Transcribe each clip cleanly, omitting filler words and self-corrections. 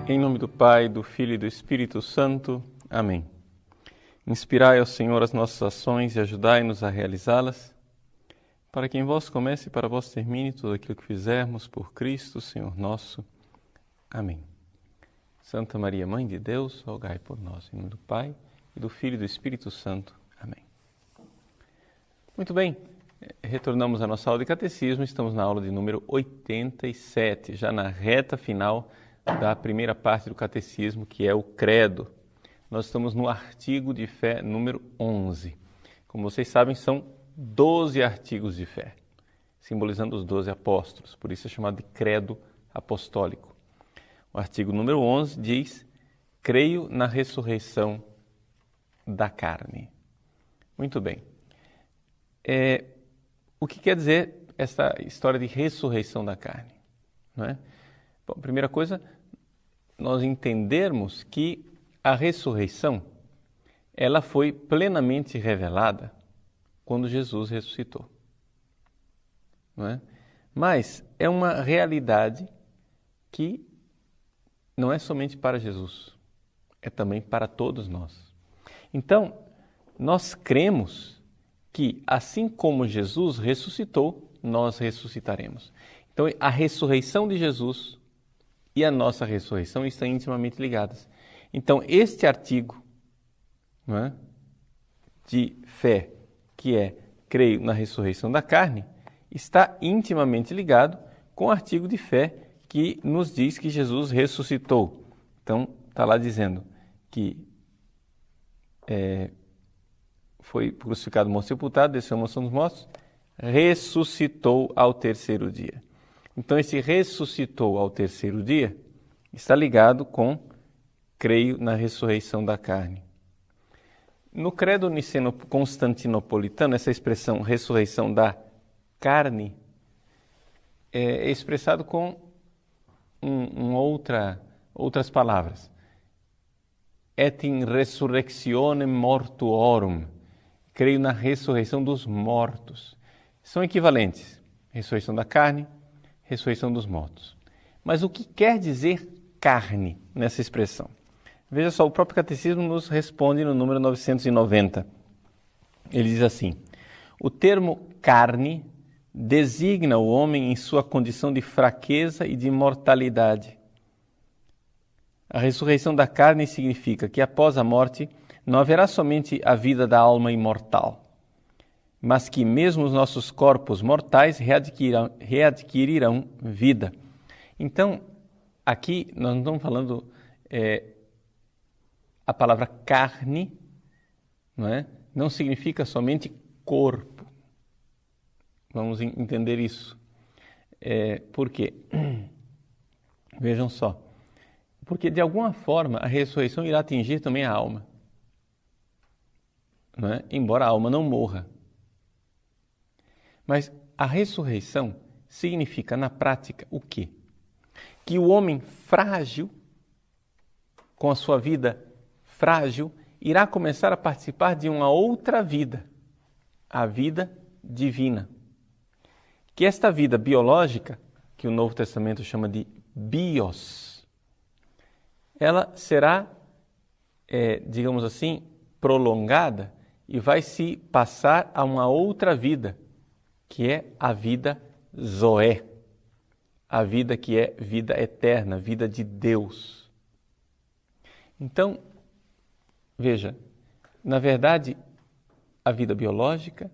Em nome do Pai, do Filho e do Espírito Santo. Amém. Inspirai ao Senhor as nossas ações e ajudai-nos a realizá-las, para que em vós comece e para vós termine tudo aquilo que fizermos por Cristo, Senhor nosso. Amém. Santa Maria, Mãe de Deus, rogai por nós. Em nome do Pai, e do Filho e do Espírito Santo. Amém. Muito bem, retornamos à nossa aula de Catecismo. Estamos na aula de número 87, já na reta final da primeira parte do Catecismo, que é o Credo. Nós estamos no artigo de fé número 11. Como vocês sabem, são 12 artigos de fé, simbolizando os 12 apóstolos, por isso é chamado de Credo Apostólico. O artigo número 11 diz: creio na ressurreição da carne. Muito bem. O que quer dizer essa história de ressurreição da carne? Não é? Bom, primeira coisa, nós entendermos que a ressurreição, ela foi plenamente revelada quando Jesus ressuscitou. Não é? Mas é uma realidade que não é somente para Jesus, é também para todos nós. Então, nós cremos que, assim como Jesus ressuscitou, nós ressuscitaremos. Então, a ressurreição de Jesus e a nossa ressurreição estão intimamente ligadas. Então, este artigo, não é, de fé, que é creio na ressurreição da carne, está intimamente ligado com o artigo de fé que nos diz que Jesus ressuscitou. Então, está lá dizendo que foi crucificado, morto, sepultado, desceu à mansão dos mortos, ressuscitou ao terceiro dia. Então, esse ressuscitou ao terceiro dia está ligado com creio na ressurreição da carne. No credo niceno-constantinopolitano, essa expressão ressurreição da carne é expressado com outras palavras. Et in resurrectionem mortuorum. Creio na ressurreição dos mortos. São equivalentes. Ressurreição da carne, ressurreição dos mortos. Mas o que quer dizer carne nessa expressão? Veja só, o próprio Catecismo nos responde no número 990. Ele diz assim: o termo carne designa o homem em sua condição de fraqueza e de mortalidade. A ressurreição da carne significa que após a morte não haverá somente a vida da alma imortal, mas que mesmo os nossos corpos mortais readquirirão vida. Então, aqui nós não estamos falando a palavra carne, não significa somente corpo. Vamos entender isso. Por quê? Vejam só. Porque de alguma forma a ressurreição irá atingir também a alma. Embora a alma não morra. Mas a ressurreição significa na prática o quê? Que o homem frágil, com a sua vida frágil, irá começar a participar de uma outra vida, a vida divina. Que esta vida biológica, que o Novo Testamento chama de bios, ela será, digamos assim, prolongada e vai se passar a uma outra vida, que é a vida Zoé, a vida que é vida eterna, vida de Deus. Então, veja, na verdade, a vida biológica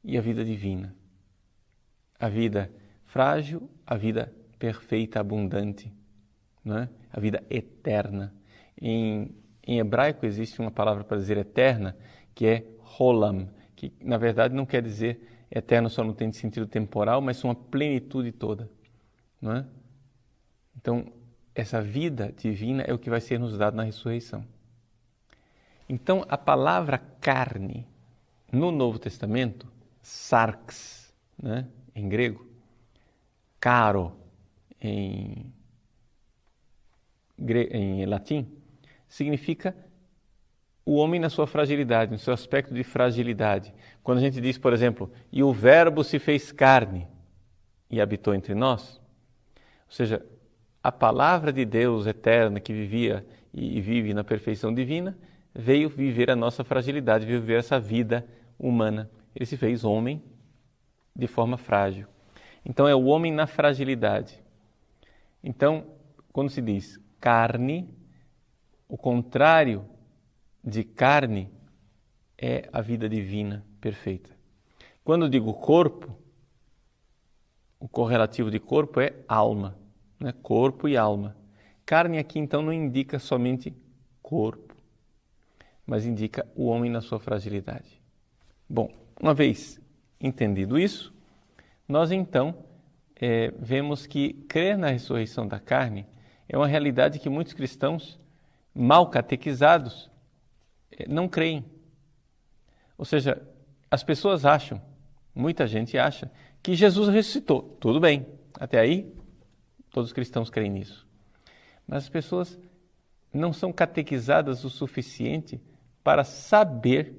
e a vida divina. A vida frágil, a vida perfeita, abundante, a vida eterna. Em hebraico existe uma palavra para dizer eterna, que é rolam, que na verdade não quer dizer eterno só no sentido temporal, mas uma plenitude toda. Então, essa vida divina é o que vai ser nos dado na ressurreição. Então, a palavra carne, no Novo Testamento, sarx, em grego, caro, em em latim, significa o homem na sua fragilidade, no seu aspecto de fragilidade. Quando a gente diz, por exemplo, e o verbo se fez carne e habitou entre nós, ou seja, a palavra de Deus eterna que vivia e vive na perfeição divina, veio viver a nossa fragilidade, veio viver essa vida humana. Ele se fez homem de forma frágil. Então é o homem na fragilidade. Então, quando se diz carne, o contrário de carne é a vida divina perfeita. Quando eu digo corpo, o correlativo de corpo é alma, né? Corpo e alma. Carne aqui então não indica somente corpo, mas indica o homem na sua fragilidade. Bom, uma vez entendido isso, nós então vemos que crer na ressurreição da carne é uma realidade que muitos cristãos mal catequizados não creem. Ou seja, as pessoas acham, muita gente acha, que Jesus ressuscitou. Tudo bem, até aí todos os cristãos creem nisso. Mas as pessoas não são catequizadas o suficiente para saber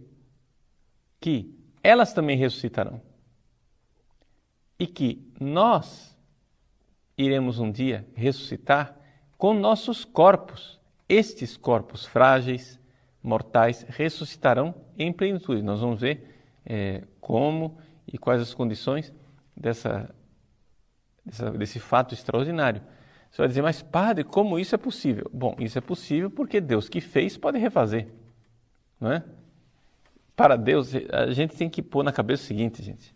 que elas também ressuscitarão. E que nós iremos um dia ressuscitar com nossos corpos. Estes corpos frágeis, mortais, ressuscitarão em plenitude. Nós vamos ver como e quais as condições desse fato extraordinário. Você vai dizer, mas padre, como isso é possível? Bom, isso é possível porque Deus que fez pode refazer, não é? Para Deus, a gente tem que pôr na cabeça o seguinte, gente.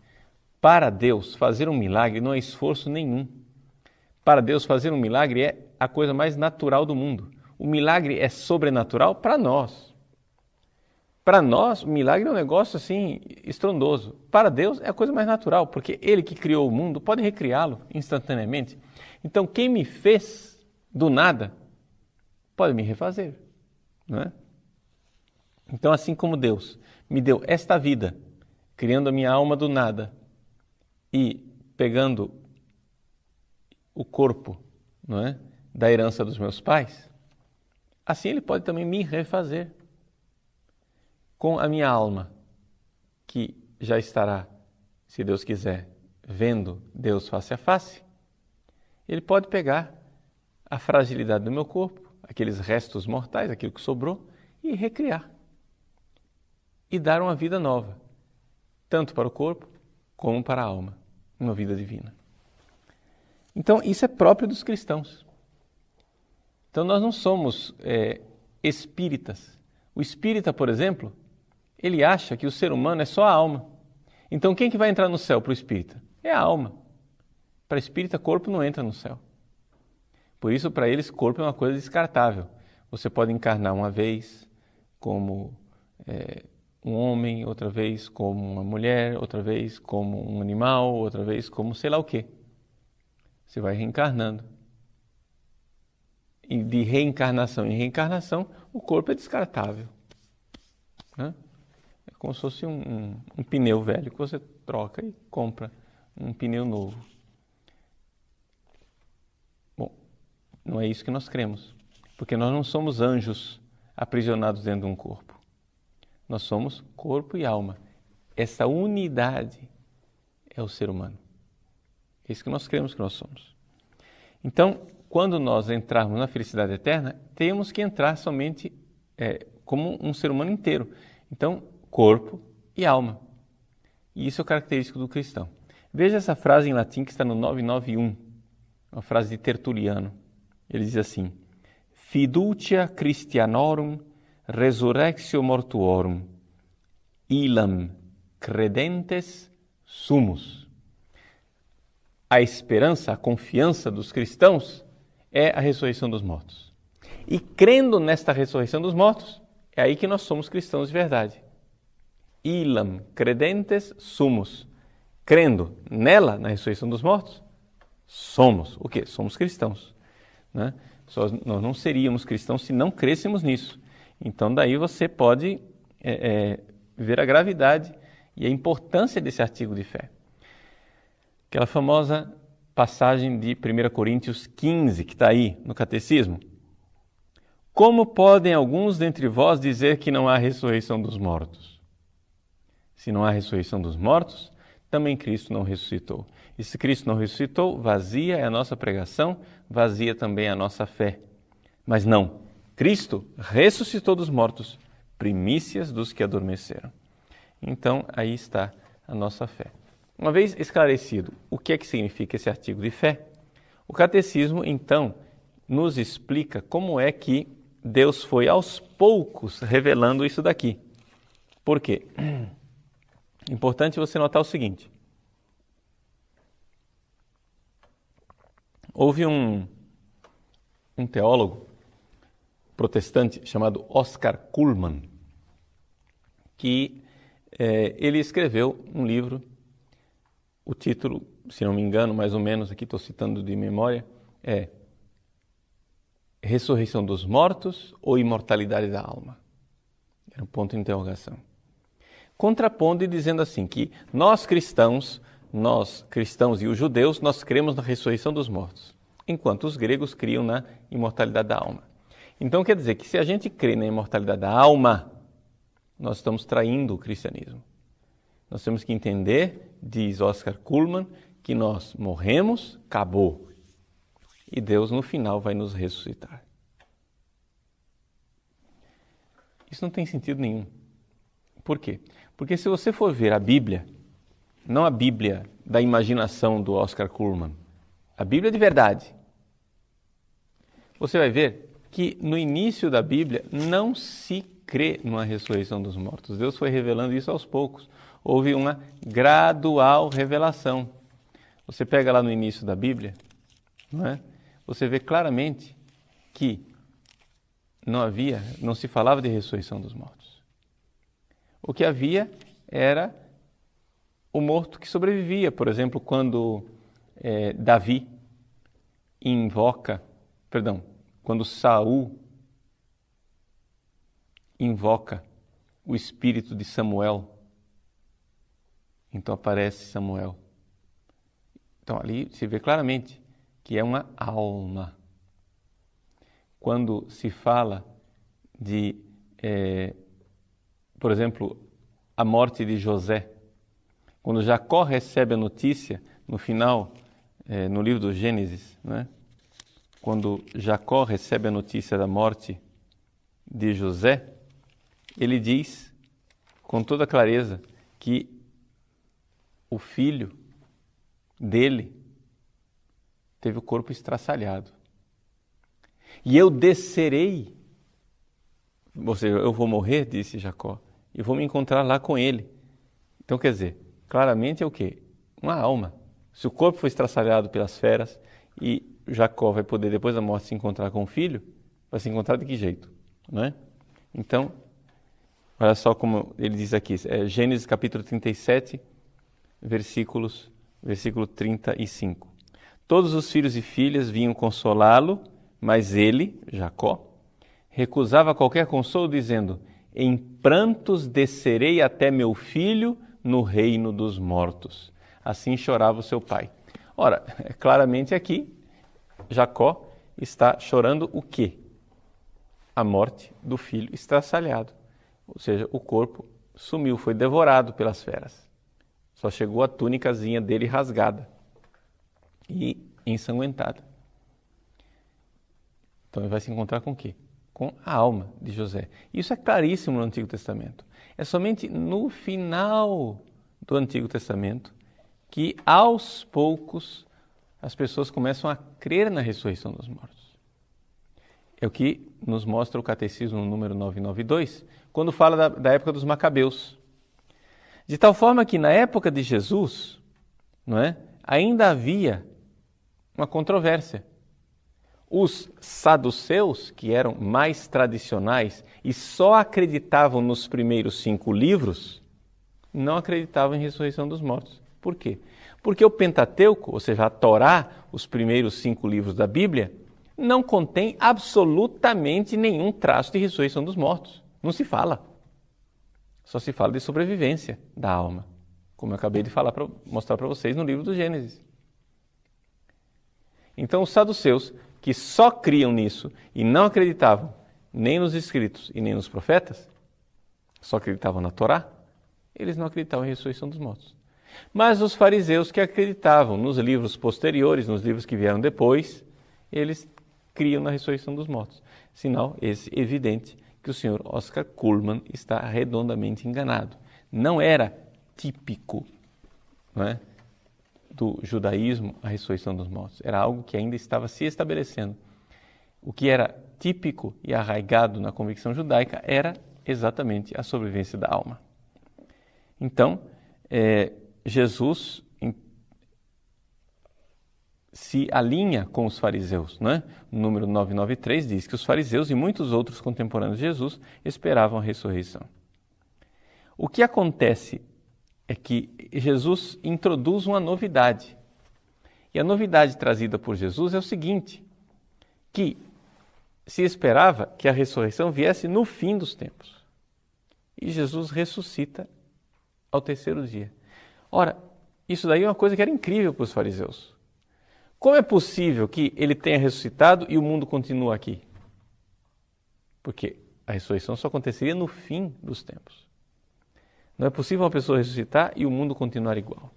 Para Deus, fazer um milagre não é esforço nenhum. Para Deus, fazer um milagre é a coisa mais natural do mundo. O milagre é sobrenatural para nós. Para nós, o milagre é um negócio assim estrondoso. Para Deus é a coisa mais natural, porque Ele que criou o mundo pode recriá-lo instantaneamente. Então, quem me fez do nada pode me refazer, não é? Então, assim como Deus me deu esta vida, criando a minha alma do nada e pegando o corpo, não é, da herança dos meus pais, assim Ele pode também me refazer com a minha alma, que já estará, se Deus quiser, vendo Deus face a face. Ele pode pegar a fragilidade do meu corpo, aqueles restos mortais, aquilo que sobrou, e recriar. E dar uma vida nova, tanto para o corpo como para a alma, uma vida divina. Então, isso é próprio dos cristãos. Então, nós não somos espíritas. O espírita, por exemplo, ele acha que o ser humano é só a alma. Então, quem que vai entrar no céu para o espírita? É a alma. Para espírita, corpo não entra no céu. Por isso, para eles, corpo é uma coisa descartável. Você pode encarnar uma vez como um homem, outra vez como uma mulher, outra vez como um animal, outra vez como sei lá o quê. Você vai reencarnando. E de reencarnação em reencarnação, o corpo é descartável, né? É como se fosse um pneu velho que você troca e compra um pneu novo. Bom, não é isso que nós cremos, porque nós não somos anjos aprisionados dentro de um corpo. Nós somos corpo e alma. Essa unidade é o ser humano. É isso que nós cremos que nós somos. Então, quando nós entrarmos na felicidade eterna, temos que entrar somente como um ser humano inteiro. Então, corpo e alma. E isso é característico do cristão. Veja essa frase em latim que está no 991, uma frase de Tertuliano. Ele diz assim: Fiducia Christianorum resurrectio mortuorum, illam credentes sumus. A esperança, a confiança dos cristãos é a ressurreição dos mortos. E crendo nesta ressurreição dos mortos, é aí que nós somos cristãos de verdade. Illam credentes sumus. Crendo nela, na ressurreição dos mortos, somos o quê? Somos cristãos, né? Nós não seríamos cristãos se não crêssemos nisso. Então, daí você pode ver a gravidade e a importância desse artigo de fé. Aquela famosa passagem de 1 Coríntios 15, que está aí no Catecismo. Como podem alguns dentre vós dizer que não há ressurreição dos mortos? Se não há ressurreição dos mortos, também Cristo não ressuscitou. E se Cristo não ressuscitou, vazia é a nossa pregação, vazia também é a nossa fé. Mas não, Cristo ressuscitou dos mortos, primícias dos que adormeceram. Então, aí está a nossa fé. Uma vez esclarecido o que é que significa esse artigo de fé, o catecismo, então, nos explica como é que Deus foi aos poucos revelando isso daqui. Por quê? Importante você notar o seguinte. Houve um teólogo protestante chamado Oscar Cullmann, que ele escreveu um livro, o título, se não me engano, mais ou menos, aqui estou citando de memória, é Ressurreição dos Mortos ou Imortalidade da Alma? Era um ponto de interrogação. Contrapondo e dizendo assim que nós cristãos e os judeus, nós cremos na ressurreição dos mortos, enquanto os gregos criam na imortalidade da alma. Então quer dizer que se a gente crê na imortalidade da alma, nós estamos traindo o cristianismo. Nós temos que entender, diz Oscar Cullmann, que nós morremos, acabou. E Deus no final vai nos ressuscitar. Isso não tem sentido nenhum. Por quê? Porque se você for ver a Bíblia, não a Bíblia da imaginação do Oscar Cullmann, a Bíblia de verdade, você vai ver que no início da Bíblia não se crê numa ressurreição dos mortos. Deus foi revelando isso aos poucos. Houve uma gradual revelação. Você pega lá no início da Bíblia, não é? Você vê claramente que não se falava de ressurreição dos mortos. O que havia era o morto que sobrevivia. Por exemplo, quando quando Saul invoca o espírito de Samuel, então aparece Samuel. Então ali se vê claramente que é uma alma. Quando se fala de, por exemplo, a morte de José, quando Jacó recebe a notícia, no final, no livro do Gênesis, né? Quando Jacó recebe a notícia da morte de José, ele diz com toda clareza que o filho dele teve o corpo estraçalhado. E eu descerei, ou seja, eu vou morrer, disse Jacó, e vou me encontrar lá com ele. Então, quer dizer, claramente é o quê? Uma alma. Se o corpo foi estraçalhado pelas feras e Jacó vai poder, depois da morte, se encontrar com o filho, vai se encontrar de que jeito? Não é? Então, olha só como ele diz aqui, Gênesis capítulo 37, versículo 35. Todos os filhos e filhas vinham consolá-lo, mas ele, Jacó, recusava qualquer consolo, dizendo: em prantos descerei até meu filho no reino dos mortos. Assim chorava o seu pai. Ora, claramente aqui, Jacó está chorando o quê? A morte do filho estraçalhado. Ou seja, o corpo sumiu, foi devorado pelas feras. Só chegou a túnicazinha dele rasgada e ensanguentada. Então ele vai se encontrar com o quê? Com a alma de José. Isso é claríssimo no Antigo Testamento. É somente no final do Antigo Testamento que, aos poucos, as pessoas começam a crer na ressurreição dos mortos. É o que nos mostra o Catecismo no número 992, quando fala da época dos Macabeus. De tal forma que, na época de Jesus, não é, ainda havia uma controvérsia. Os saduceus, que eram mais tradicionais e só acreditavam nos primeiros 5 livros, não acreditavam em ressurreição dos mortos. Por quê? Porque o Pentateuco, ou seja, a Torá, os primeiros 5 livros da Bíblia, não contém absolutamente nenhum traço de ressurreição dos mortos. Não se fala. Só se fala de sobrevivência da alma, como eu acabei de mostrar para vocês no livro do Gênesis. Então, os saduceus, que só criam nisso e não acreditavam nem nos escritos e nem nos profetas, só acreditavam na Torá, eles não acreditavam em ressurreição dos mortos. Mas os fariseus que acreditavam nos livros posteriores, nos livros que vieram depois, eles criam na ressurreição dos mortos. Sinal esse evidente que o senhor Oscar Cullmann está redondamente enganado. Não era típico, não é, do judaísmo a ressurreição dos mortos. Era algo que ainda estava se estabelecendo. O que era típico e arraigado na convicção judaica era exatamente a sobrevivência da alma. Então, Jesus se alinha com os fariseus, né? O número 993 diz que os fariseus e muitos outros contemporâneos de Jesus esperavam a ressurreição. O que acontece é que Jesus introduz uma novidade. E a novidade trazida por Jesus é o seguinte, que se esperava que a ressurreição viesse no fim dos tempos. E Jesus ressuscita ao terceiro dia. Ora, isso daí é uma coisa que era incrível para os fariseus. Como é possível que ele tenha ressuscitado e o mundo continua aqui? Porque a ressurreição só aconteceria no fim dos tempos. Não é possível uma pessoa ressuscitar e o mundo continuar igual.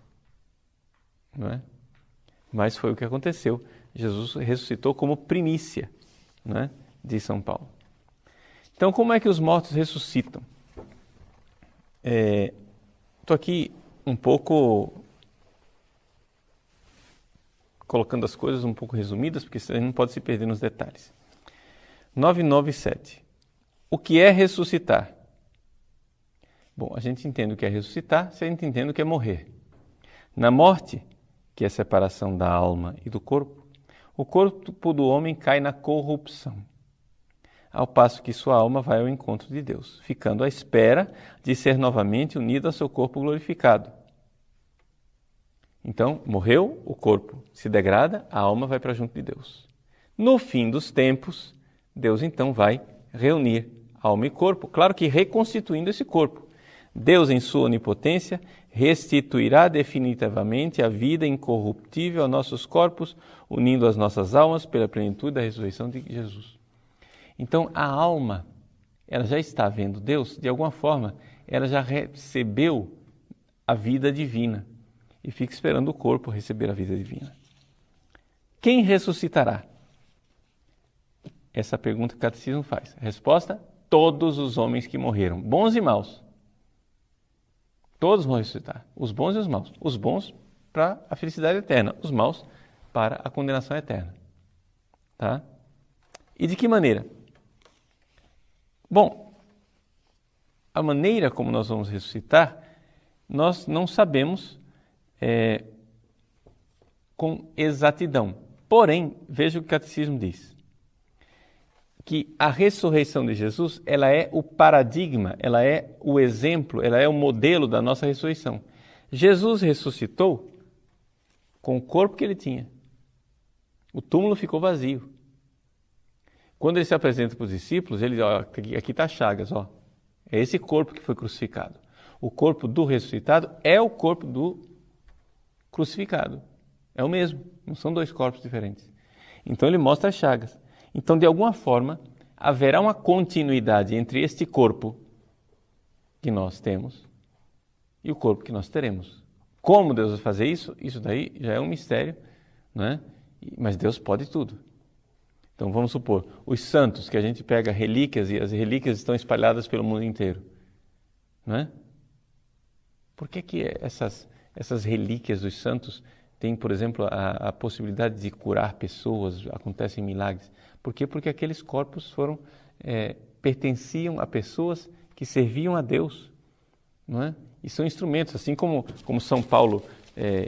Não é? Mas foi o que aconteceu. Jesus ressuscitou como primícia, não é, de São Paulo. Então, como é que os mortos ressuscitam? Estou aqui um pouco colocando as coisas um pouco resumidas, porque você não pode se perder nos detalhes. 997. O que é ressuscitar? Bom, a gente entende o que é ressuscitar se a gente entende o que é morrer. Na morte, que é a separação da alma e do corpo, o corpo do homem cai na corrupção, ao passo que sua alma vai ao encontro de Deus, ficando à espera de ser novamente unida ao seu corpo glorificado. Então, morreu, o corpo se degrada, a alma vai para junto de Deus. No fim dos tempos, Deus então vai reunir alma e corpo, claro que reconstituindo esse corpo. Deus, em sua onipotência, restituirá definitivamente a vida incorruptível a nossos corpos, unindo as nossas almas pela plenitude da ressurreição de Jesus. Então, a alma, ela já está vendo Deus, de alguma forma, ela já recebeu a vida divina e fica esperando o corpo receber a vida divina. Quem ressuscitará? Essa pergunta que o catecismo faz. Resposta: todos os homens que morreram, bons e maus. Todos vão ressuscitar, os bons e os maus. Os bons para a felicidade eterna, os maus para a condenação eterna. Tá? E de que maneira? Bom, a maneira como nós vamos ressuscitar, nós não sabemos com exatidão. Porém, veja o que o catecismo diz. Que a ressurreição de Jesus, ela é o paradigma, ela é o exemplo, ela é o modelo da nossa ressurreição. Jesus ressuscitou com o corpo que ele tinha. O túmulo ficou vazio. Quando ele se apresenta para os discípulos, ele diz, ó, aqui está Chagas, ó. É esse corpo que foi crucificado. O corpo do ressuscitado é o corpo do crucificado. É o mesmo, não são dois corpos diferentes. Então ele mostra as chagas. Então, de alguma forma, haverá uma continuidade entre este corpo que nós temos e o corpo que nós teremos. Como Deus vai fazer isso? Isso daí já é um mistério, não é? Mas Deus pode tudo. Então, vamos supor, os santos, que a gente pega relíquias e as relíquias estão espalhadas pelo mundo inteiro, não é? Por que essas relíquias dos santos têm, por exemplo, a possibilidade de curar pessoas, acontecem milagres? Por quê? Porque aqueles corpos pertenciam a pessoas que serviam a Deus, não é? E são instrumentos, assim como São Paulo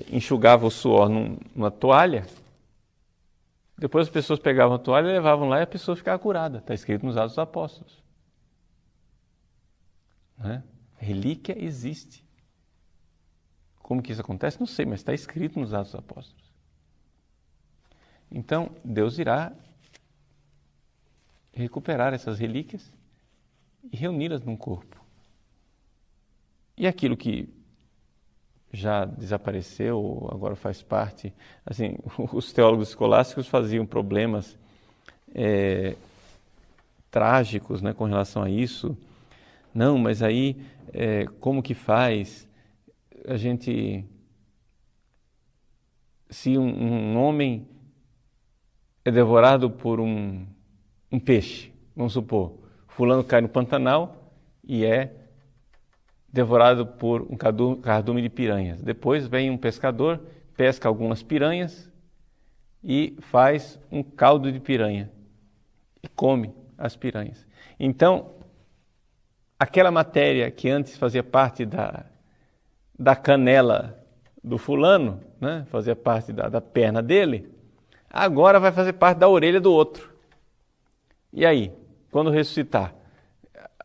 enxugava o suor numa toalha, depois as pessoas pegavam a toalha e levavam lá e a pessoa ficava curada. Está escrito nos Atos dos Apóstolos. Não é? Relíquia existe. Como que isso acontece? Não sei, mas está escrito nos Atos dos Apóstolos. Então, Deus irá recuperar essas relíquias e reuni-las num corpo. E aquilo que já desapareceu, agora faz parte, assim, os teólogos escolásticos faziam problemas trágicos, né, com relação a isso. Não, mas aí como que faz a gente... Se um homem é devorado por um peixe, vamos supor, fulano cai no Pantanal e é devorado por um cardume de piranhas. Depois vem um pescador, pesca algumas piranhas e faz um caldo de piranha e come as piranhas. Então, aquela matéria que antes fazia parte da canela do fulano, né, fazia parte da perna dele, agora vai fazer parte da orelha do outro. E aí, quando ressuscitar,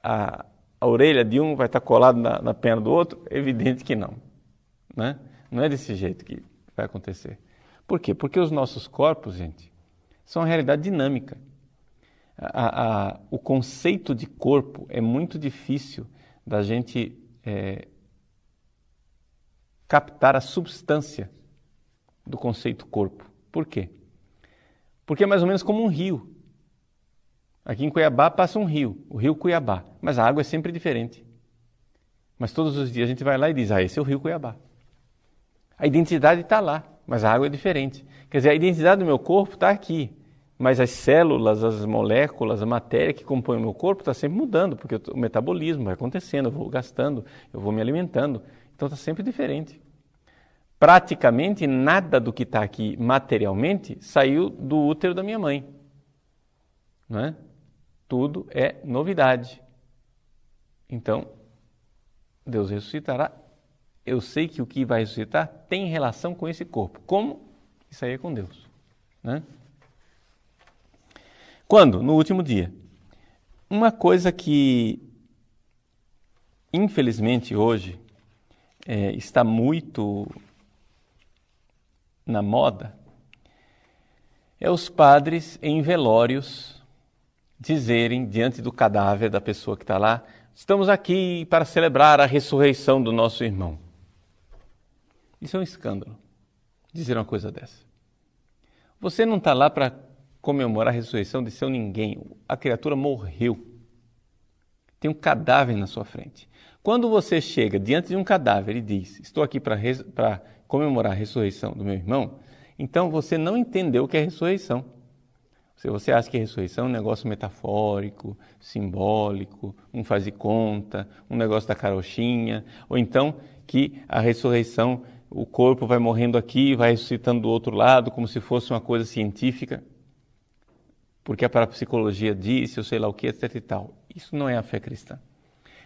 a orelha de um vai estar colada na perna do outro? É evidente que não, né? Não é desse jeito que vai acontecer. Por quê? Porque os nossos corpos, gente, são uma realidade dinâmica. O conceito de corpo é muito difícil da gente captar a substância do conceito corpo. Por quê? Porque é mais ou menos como um rio. Aqui em Cuiabá passa um rio, o rio Cuiabá, mas a água é sempre diferente. Mas todos os dias a gente vai lá e diz, esse é o rio Cuiabá. A identidade está lá, mas a água é diferente. Quer dizer, a identidade do meu corpo está aqui, mas as células, as moléculas, a matéria que compõe o meu corpo está sempre mudando, porque o metabolismo vai acontecendo, eu vou gastando, eu vou me alimentando. Então está sempre diferente. Praticamente nada do que está aqui materialmente saiu do útero da minha mãe. Não é? Tudo é novidade. Então, Deus ressuscitará. Eu sei que o que vai ressuscitar tem relação com esse corpo. Como? Isso aí é com Deus. Né? Quando? No último dia. Uma coisa que, infelizmente, hoje está muito na moda é os padres em velórios dizerem diante do cadáver da pessoa que está lá: estamos aqui para celebrar a ressurreição do nosso irmão. Isso é um escândalo, dizer uma coisa dessa. Você não está lá para comemorar a ressurreição de seu ninguém. A criatura morreu. Tem um cadáver na sua frente. Quando você chega diante de um cadáver e diz: estou aqui para comemorar a ressurreição do meu irmão, então você não entendeu o que é ressurreição. Se você acha que a ressurreição é um negócio metafórico, simbólico, um faz de conta, um negócio da carochinha, ou então que a ressurreição, o corpo vai morrendo aqui e vai ressuscitando do outro lado, como se fosse uma coisa científica, porque a parapsicologia disse, ou sei lá o que, etc e tal. Isso não é a fé cristã.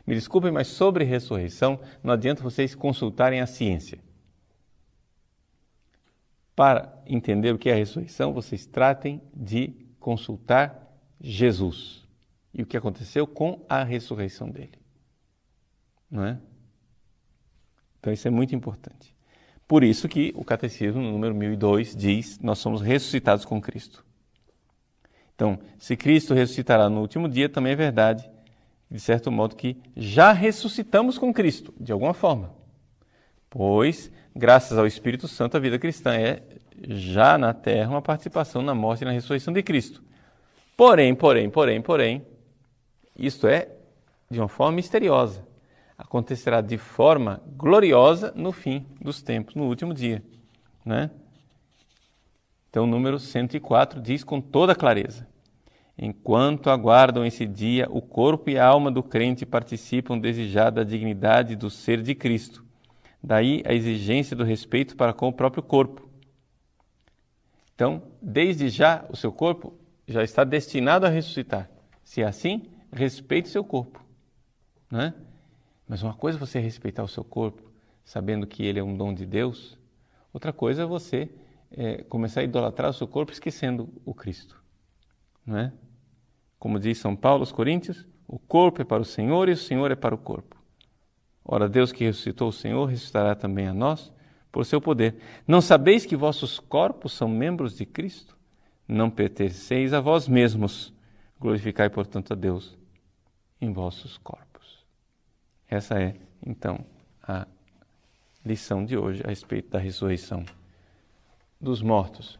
Me desculpem, mas sobre ressurreição não adianta vocês consultarem a ciência. Para entender o que é a ressurreição, vocês tratem de consultar Jesus e o que aconteceu com a ressurreição dele. Não é? Então isso é muito importante. Por isso que o Catecismo, no número 1002, diz: nós somos ressuscitados com Cristo. Então, se Cristo ressuscitará no último dia, também é verdade, de certo modo, que já ressuscitamos com Cristo, de alguma forma. Pois, graças ao Espírito Santo, a vida cristã é, já na terra, uma participação na morte e na ressurreição de Cristo. Porém, isto é de uma forma misteriosa. Acontecerá de forma gloriosa no fim dos tempos, no último dia. Né? Então, o número 104 diz com toda clareza: enquanto aguardam esse dia, o corpo e a alma do crente participam desejada da dignidade do ser de Cristo. Daí a exigência do respeito para com o próprio corpo. Então, desde já, o seu corpo já está destinado a ressuscitar. Se é assim, respeite seu corpo. Né? Mas uma coisa é você respeitar o seu corpo, sabendo que ele é um dom de Deus. Outra coisa é você começar a idolatrar o seu corpo, esquecendo o Cristo. Não é? Como diz São Paulo aos Coríntios, o corpo é para o Senhor e o Senhor é para o corpo. Ora, Deus que ressuscitou o Senhor, ressuscitará também a nós por seu poder. Não sabeis que vossos corpos são membros de Cristo? Não pertenceis a vós mesmos. Glorificai, portanto, a Deus em vossos corpos. Essa é, então, a lição de hoje a respeito da ressurreição dos mortos.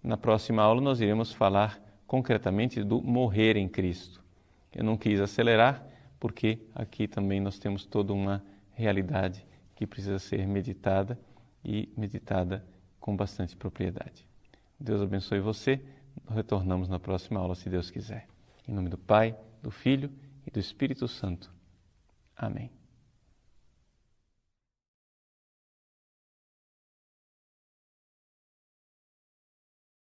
Na próxima aula nós iremos falar concretamente do morrer em Cristo. Eu não quis acelerar, porque aqui também nós temos toda uma realidade que precisa ser meditada e meditada com bastante propriedade. Deus abençoe você. Retornamos na próxima aula, se Deus quiser. Em nome do Pai, do Filho e do Espírito Santo. Amém.